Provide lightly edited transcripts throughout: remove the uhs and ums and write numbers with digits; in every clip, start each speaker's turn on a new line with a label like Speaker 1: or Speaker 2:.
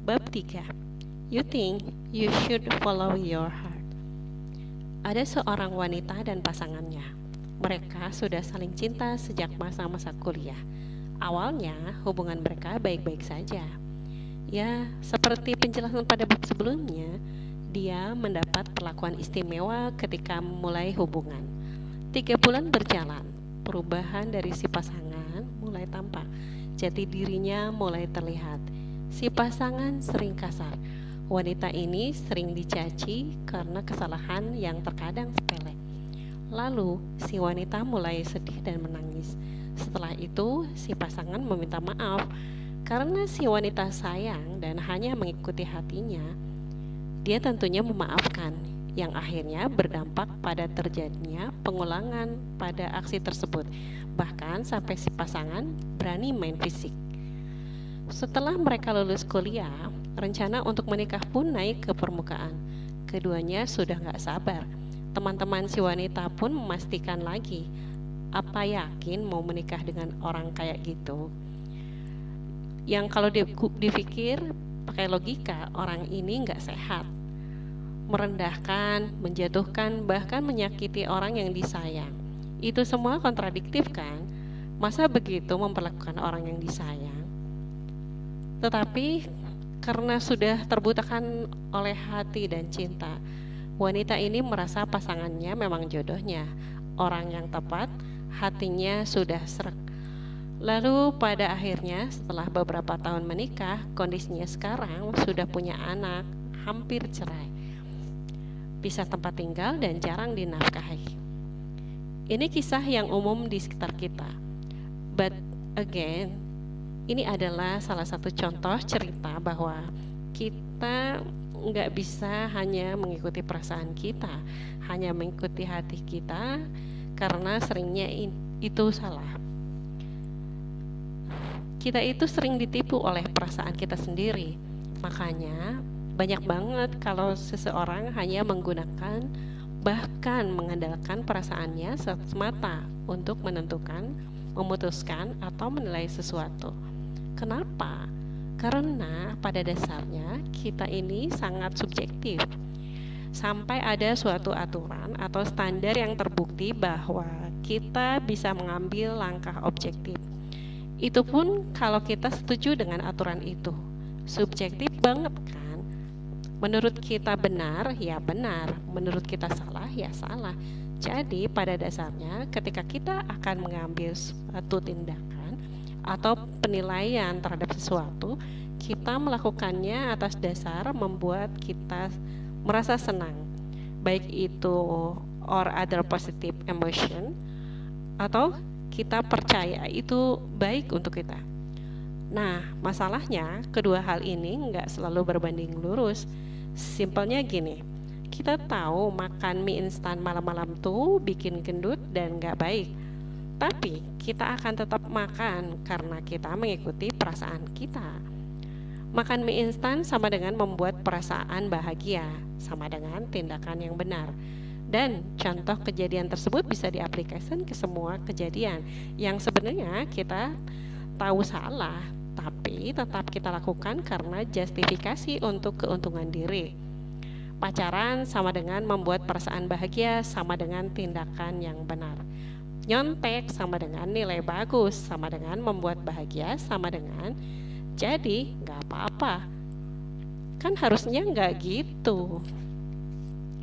Speaker 1: Bab 3. You think you should follow your heart. Ada seorang wanita dan pasangannya. Mereka sudah saling cinta sejak masa-masa kuliah. Awalnya hubungan mereka baik-baik saja. Ya, seperti penjelasan pada bab sebelumnya, dia mendapat perlakuan istimewa ketika memulai hubungan. 3 bulan berjalan, perubahan dari si pasangan mulai tampak. Jati dirinya mulai terlihat. Si pasangan sering kasar. Wanita ini sering dicaci karena kesalahan yang terkadang sepele. Lalu, si wanita mulai sedih dan menangis. Setelah itu, si pasangan meminta maaf karena si wanita sayang dan hanya mengikuti hatinya. Dia tentunya memaafkan, yang akhirnya berdampak pada terjadinya pengulangan pada aksi tersebut, bahkan sampai si pasangan berani main fisik. Setelah mereka lulus kuliah, rencana untuk menikah pun naik ke permukaan. Keduanya sudah gak sabar. Teman-teman si wanita pun memastikan lagi, apa yakin mau menikah dengan orang kayak gitu? Yang kalau dipikir pakai logika, orang ini gak sehat. Merendahkan, menjatuhkan, bahkan menyakiti orang yang disayang. Itu semua kontradiktif kan? Masa begitu memperlakukan orang yang disayang? Tetapi karena sudah terbutakan oleh hati dan cinta, wanita ini merasa pasangannya memang jodohnya, orang yang tepat, hatinya sudah sreg. Lalu pada akhirnya setelah beberapa tahun menikah, kondisinya sekarang sudah punya anak, hampir cerai, pisah tempat tinggal dan jarang dinafkahi. Ini kisah yang umum di sekitar kita. But again, ini adalah salah satu contoh cerita bahwa kita nggak bisa hanya mengikuti perasaan kita, hanya mengikuti hati kita, karena seringnya itu salah. Kita itu sering ditipu oleh perasaan kita sendiri. Makanya banyak banget kalau seseorang hanya menggunakan bahkan mengandalkan perasaannya semata untuk menentukan, memutuskan, atau menilai sesuatu. Kenapa? Karena pada dasarnya kita ini sangat subjektif. Sampai ada suatu aturan atau standar yang terbukti bahwa kita bisa mengambil langkah objektif. Itu pun kalau kita setuju dengan aturan itu. Subjektif banget kan? Menurut kita benar, ya benar. Menurut kita salah, ya salah. Jadi pada dasarnya ketika kita akan mengambil suatu tindakan atau penilaian terhadap sesuatu, kita melakukannya atas dasar membuat kita merasa senang, baik itu or other positive emotion, atau kita percaya itu baik untuk kita. Nah, masalahnya kedua hal ini nggak selalu berbanding lurus. Simpelnya gini, kita tahu makan mie instan malam-malam tuh bikin gendut dan nggak baik. Tapi kita akan tetap makan karena kita mengikuti perasaan kita. Makan mie instan sama dengan membuat perasaan bahagia, sama dengan tindakan yang benar. Dan contoh kejadian tersebut bisa diaplikasikan ke semua kejadian yang sebenarnya kita tahu salah, tapi tetap kita lakukan karena justifikasi untuk keuntungan diri. Pacaran sama dengan membuat perasaan bahagia, sama dengan tindakan yang benar. Nyontek sama dengan nilai bagus, sama dengan membuat bahagia, sama dengan jadi gak apa-apa. Kan harusnya gak gitu.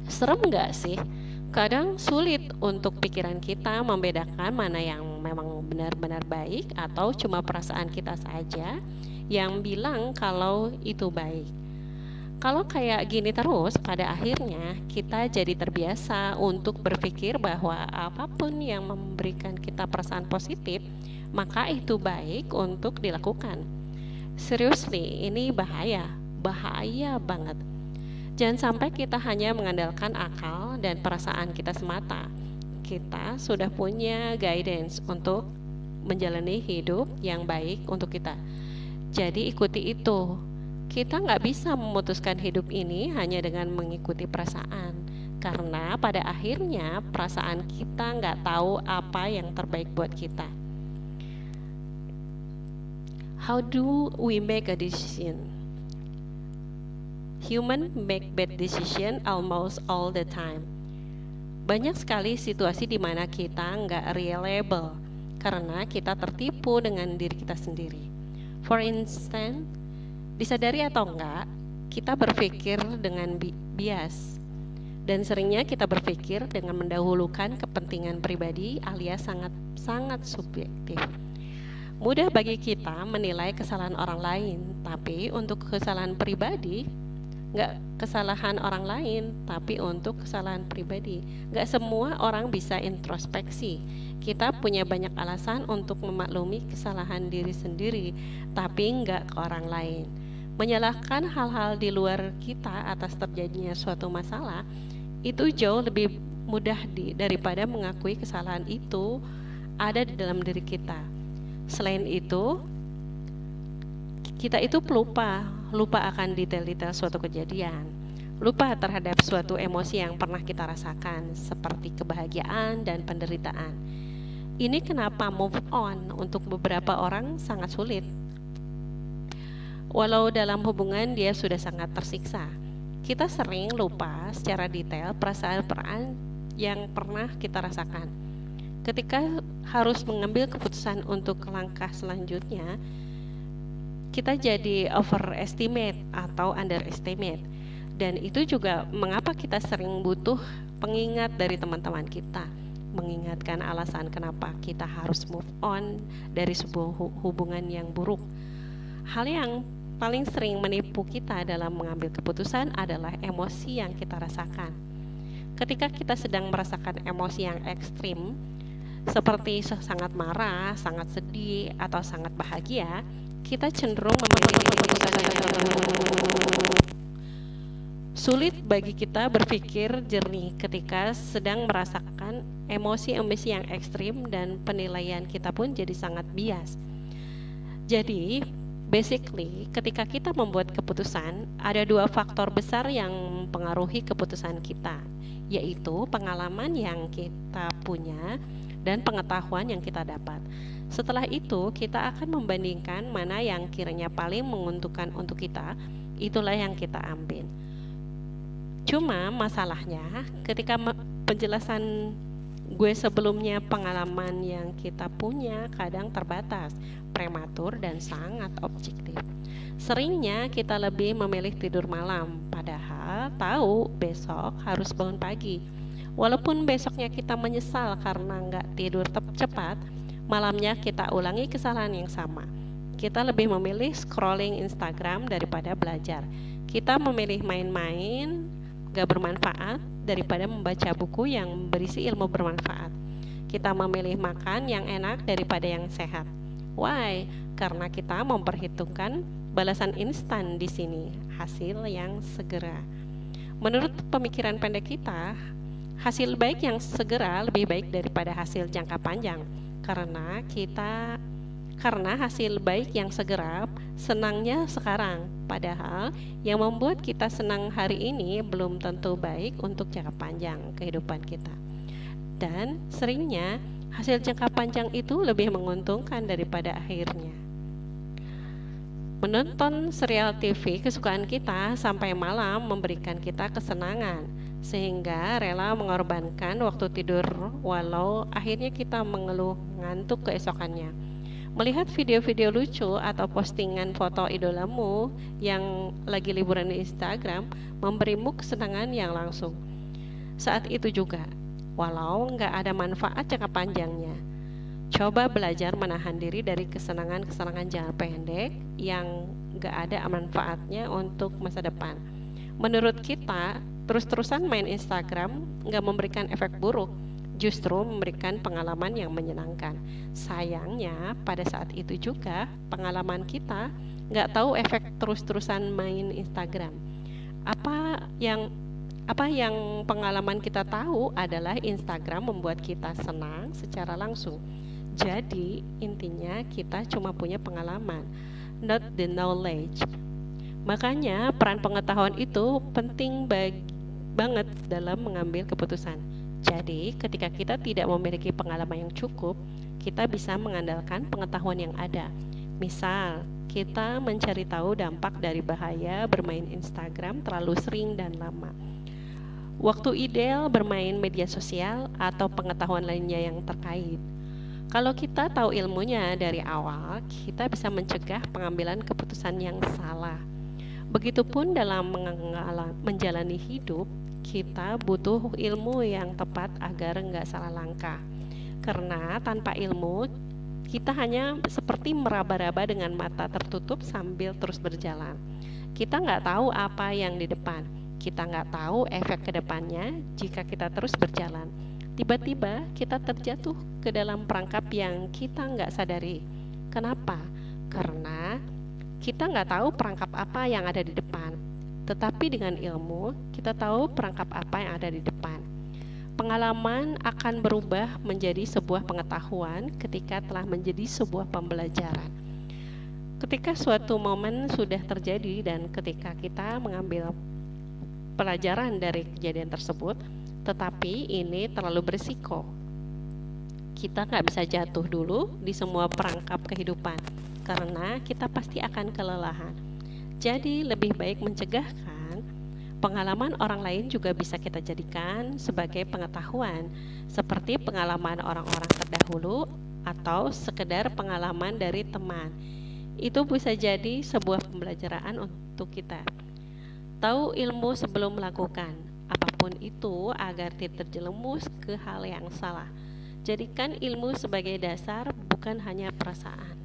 Speaker 1: Serem gak sih? Kadang sulit untuk pikiran kita membedakan mana yang memang benar-benar baik atau cuma perasaan kita saja yang bilang kalau itu baik. Kalau kayak gini terus, pada akhirnya kita jadi terbiasa untuk berpikir bahwa apapun yang memberikan kita perasaan positif, maka itu baik untuk dilakukan. Seriously, ini bahaya banget. Jangan sampai kita hanya mengandalkan akal dan perasaan kita semata. Kita sudah punya guidance untuk menjalani hidup yang baik untuk kita. Jadi ikuti itu. Kita nggak bisa memutuskan hidup ini hanya dengan mengikuti perasaan, karena pada akhirnya perasaan kita nggak tahu apa yang terbaik buat kita. How do we make a decision? Human make bad decision almost all the time. Banyak sekali situasi di mana kita nggak reliable karena kita tertipu dengan diri kita sendiri. For instance, disadari atau enggak, kita berpikir dengan bias. Dan seringnya kita berpikir dengan mendahulukan kepentingan pribadi alias sangat subjektif. Mudah bagi kita menilai kesalahan orang lain, tapi untuk kesalahan pribadi, nggak kesalahan orang lain, tapi untuk kesalahan pribadi. Nggak semua orang bisa introspeksi. Kita punya banyak alasan untuk memaklumi kesalahan diri sendiri, tapi nggak ke orang lain. Menyalahkan hal-hal di luar kita atas terjadinya suatu masalah itu jauh lebih mudah daripada mengakui kesalahan itu ada di dalam diri kita. Selain itu, kita itu lupa akan detail-detail suatu kejadian, lupa terhadap suatu emosi yang pernah kita rasakan, seperti kebahagiaan dan penderitaan. Ini kenapa move on untuk beberapa orang sangat sulit. Walau dalam hubungan dia sudah sangat tersiksa, kita sering lupa secara detail perasaan yang pernah kita rasakan. Ketika harus mengambil keputusan untuk langkah selanjutnya, kita jadi overestimate atau underestimate. Dan itu juga mengapa kita sering butuh pengingat dari teman-teman kita, mengingatkan alasan kenapa kita harus move on dari sebuah hubungan yang buruk. Hal yang paling sering menipu kita dalam mengambil keputusan adalah emosi yang kita rasakan. Ketika kita sedang merasakan emosi yang ekstrim, seperti sangat marah, sangat sedih, atau sangat bahagia, kita cenderung memiliki keputusan yang sulit bagi kita berpikir jernih ketika sedang merasakan emosi-emosi yang ekstrim, dan penilaian kita pun jadi sangat bias. Jadi, basically, ketika kita membuat keputusan, ada dua faktor besar yang mempengaruhi keputusan kita, yaitu pengalaman yang kita punya dan pengetahuan yang kita dapat. Setelah itu, kita akan membandingkan mana yang kiranya paling menguntungkan untuk kita, itulah yang kita ambil. Cuma masalahnya, ketika penjelasan gue sebelumnya, pengalaman yang kita punya kadang terbatas, prematur, dan sangat objektif. Seringnya kita lebih memilih tidur malam, padahal tahu besok harus bangun pagi. Walaupun besoknya kita menyesal karena nggak tidur cepat, malamnya kita ulangi kesalahan yang sama. Kita lebih memilih scrolling Instagram daripada belajar. Kita memilih main-main gak bermanfaat daripada membaca buku yang berisi ilmu bermanfaat. Kita memilih makan yang enak daripada yang sehat. Why? Karena kita memperhitungkan balasan instan di sini, hasil yang segera. Menurut pemikiran pendek kita, hasil baik yang segera lebih baik daripada hasil jangka panjang. Karena hasil baik yang segera senangnya sekarang, padahal yang membuat kita senang hari ini belum tentu baik untuk jangka panjang kehidupan kita. Dan seringnya hasil jangka panjang itu lebih menguntungkan daripada akhirnya. Menonton serial TV kesukaan kita sampai malam memberikan kita kesenangan, sehingga rela mengorbankan waktu tidur walau akhirnya kita mengeluh ngantuk keesokannya. Melihat video-video lucu atau postingan foto idolamu yang lagi liburan di Instagram memberimu kesenangan yang langsung. Saat itu juga, walau nggak ada manfaat jangka panjangnya, coba belajar menahan diri dari kesenangan-kesenangan jangka pendek yang nggak ada manfaatnya untuk masa depan. Menurut kita, terus-terusan main Instagram nggak memberikan efek buruk, justru memberikan pengalaman yang menyenangkan. Sayangnya, pada saat itu juga pengalaman kita nggak tahu efek terus-terusan main Instagram. Apa yang pengalaman kita tahu adalah Instagram membuat kita senang secara langsung. Jadi intinya kita cuma punya pengalaman, not the knowledge. Makanya peran pengetahuan itu penting banget dalam mengambil keputusan. Jadi, ketika kita tidak memiliki pengalaman yang cukup, kita bisa mengandalkan pengetahuan yang ada. Misal, kita mencari tahu dampak dari bahaya bermain Instagram terlalu sering dan lama. Waktu ideal bermain media sosial atau pengetahuan lainnya yang terkait. Kalau kita tahu ilmunya dari awal, kita bisa mencegah pengambilan keputusan yang salah. Begitupun dalam menjalani hidup, kita butuh ilmu yang tepat agar nggak salah langkah. Karena tanpa ilmu, kita hanya seperti meraba-raba dengan mata tertutup sambil terus berjalan. Kita nggak tahu apa yang di depan. Kita nggak tahu efek ke depannya jika kita terus berjalan. Tiba-tiba kita terjatuh ke dalam perangkap yang kita nggak sadari. Kenapa? Karena kita nggak tahu perangkap apa yang ada di depan. Tetapi dengan ilmu, kita tahu perangkap apa yang ada di depan. Pengalaman akan berubah menjadi sebuah pengetahuan ketika telah menjadi sebuah pembelajaran. Ketika suatu momen sudah terjadi dan ketika kita mengambil pelajaran dari kejadian tersebut, tetapi ini terlalu berisiko. Kita nggak bisa jatuh dulu di semua perangkap kehidupan, karena kita pasti akan kelelahan. Jadi lebih baik mencegah kan? Pengalaman orang lain juga bisa kita jadikan sebagai pengetahuan, seperti pengalaman orang-orang terdahulu atau sekedar pengalaman dari teman. Itu bisa jadi sebuah pembelajaran untuk kita. Tahu ilmu sebelum melakukan apapun itu agar tidak terjerumus ke hal yang salah. Jadikan ilmu sebagai dasar, bukan hanya perasaan.